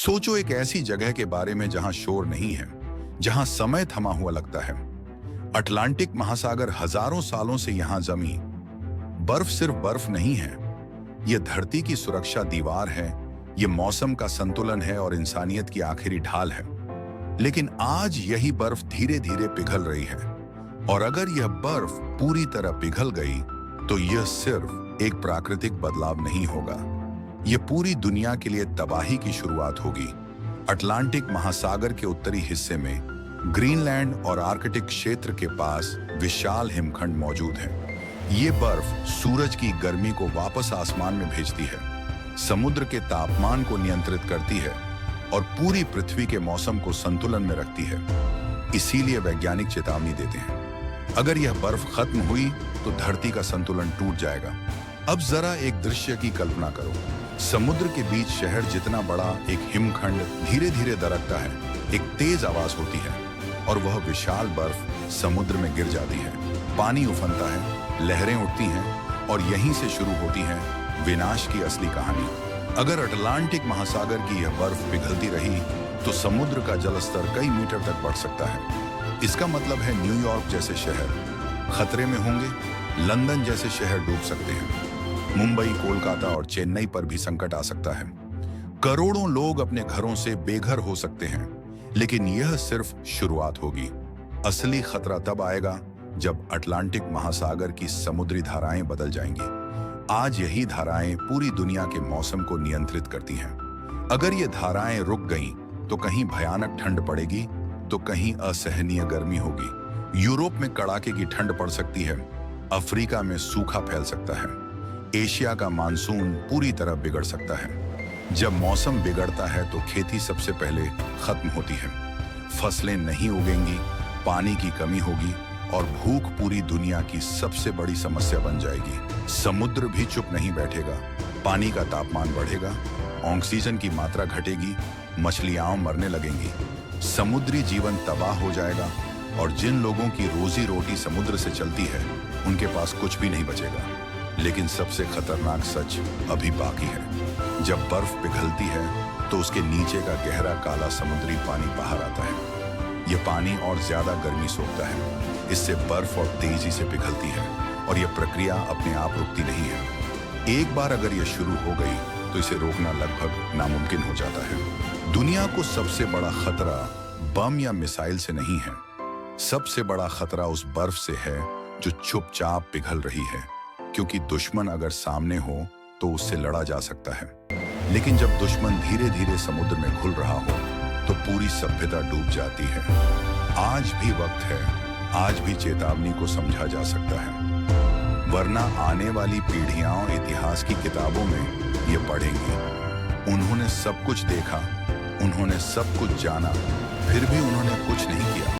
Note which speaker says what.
Speaker 1: सोचो एक ऐसी जगह के बारे में जहां शोर नहीं है, जहां समय थमा हुआ लगता है। अटलांटिक महासागर हजारों सालों से यहां जमी। बर्फ सिर्फ बर्फ नहीं है, यह धरती की सुरक्षा दीवार है, यह मौसम का संतुलन है और इंसानियत की आखिरी ढाल है। लेकिन आज यही बर्फ धीरे धीरे पिघल रही है, और अगर यह बर्फ पूरी तरह पिघल गई तो यह सिर्फ एक प्राकृतिक बदलाव नहीं होगा, यह पूरी दुनिया के लिए तबाही की शुरुआत होगी। अटलांटिक महासागर के उत्तरी हिस्से में ग्रीनलैंड और आर्कटिक क्षेत्र के पास विशाल हिमखंड मौजूद हैं। ये बर्फ सूरज की गर्मी को वापस आसमान में भेजती है, समुद्र के तापमान को नियंत्रित करती है और पूरी पृथ्वी के मौसम को संतुलन में रखती है। इसीलिए वैज्ञानिक चेतावनी देते हैं, अगर यह बर्फ खत्म हुई तो धरती का संतुलन टूट जाएगा। अब जरा एक दृश्य की कल्पना करो। समुद्र के बीच शहर जितना बड़ा एक हिमखंड धीरे धीरे दरकता है। एक तेज आवाज होती है और वह विशाल बर्फ समुद्र में गिर जाती है। पानी उफनता है, लहरें उठती हैं और यहीं से शुरू होती है विनाश की असली कहानी। अगर अटलांटिक महासागर की यह बर्फ पिघलती रही तो समुद्र का जलस्तर कई मीटर तक बढ़ सकता है। इसका मतलब है न्यूयॉर्क जैसे शहर खतरे में होंगे, लंदन जैसे शहर डूब सकते हैं, मुंबई, कोलकाता और चेन्नई पर भी संकट आ सकता है। करोड़ों लोग अपने घरों से बेघर हो सकते हैं। लेकिन यह सिर्फ शुरुआत होगी। असली खतरा तब आएगा जब अटलांटिक महासागर की समुद्री धाराएं बदल जाएंगी। आज यही धाराएं पूरी दुनिया के मौसम को नियंत्रित करती हैं। अगर ये धाराएं रुक गईं तो कहीं भयानक ठंड पड़ेगी तो कहीं असहनीय गर्मी होगी। यूरोप में कड़ाके की ठंड पड़ सकती है, अफ्रीका में सूखा फैल सकता है, एशिया का मानसून पूरी तरह बिगड़ सकता है। जब मौसम बिगड़ता है तो खेती सबसे पहले खत्म होती है, फसलें नहीं उगेंगी, पानी की कमी होगी और भूख पूरी दुनिया की सबसे बड़ी समस्या बन जाएगी। समुद्र भी चुप नहीं बैठेगा, पानी का तापमान बढ़ेगा, ऑक्सीजन की मात्रा घटेगी, मछलियां मरने लगेंगी, समुद्री जीवन तबाह हो जाएगा और जिन लोगों की रोजी रोटी समुद्र से चलती है उनके पास कुछ भी नहीं बचेगा। लेकिन सबसे खतरनाक सच अभी बाकी है। जब बर्फ पिघलती है तो उसके नीचे का गहरा काला समुद्री पानी बाहर आता है। यह पानी और ज्यादा गर्मी सोखता है, इससे बर्फ और तेजी से पिघलती है और यह प्रक्रिया अपने आप रुकती नहीं है। एक बार अगर यह शुरू हो गई तो इसे रोकना लगभग नामुमकिन हो जाता है। दुनिया को सबसे बड़ा खतरा बम या मिसाइल से नहीं है, सबसे बड़ा खतरा उस बर्फ से है जो चुपचाप पिघल रही है। क्योंकि दुश्मन अगर सामने हो तो उससे लड़ा जा सकता है, लेकिन जब दुश्मन धीरे धीरे समुद्र में घुल रहा हो तो पूरी सभ्यता डूब जाती है। आज भी वक्त है, आज भी चेतावनी को समझा जा सकता है, वरना आने वाली पीढ़ियां इतिहास की किताबों में ये पढ़ेंगी। उन्होंने सब कुछ देखा, उन्होंने सब कुछ जाना, फिर भी उन्होंने कुछ नहीं किया।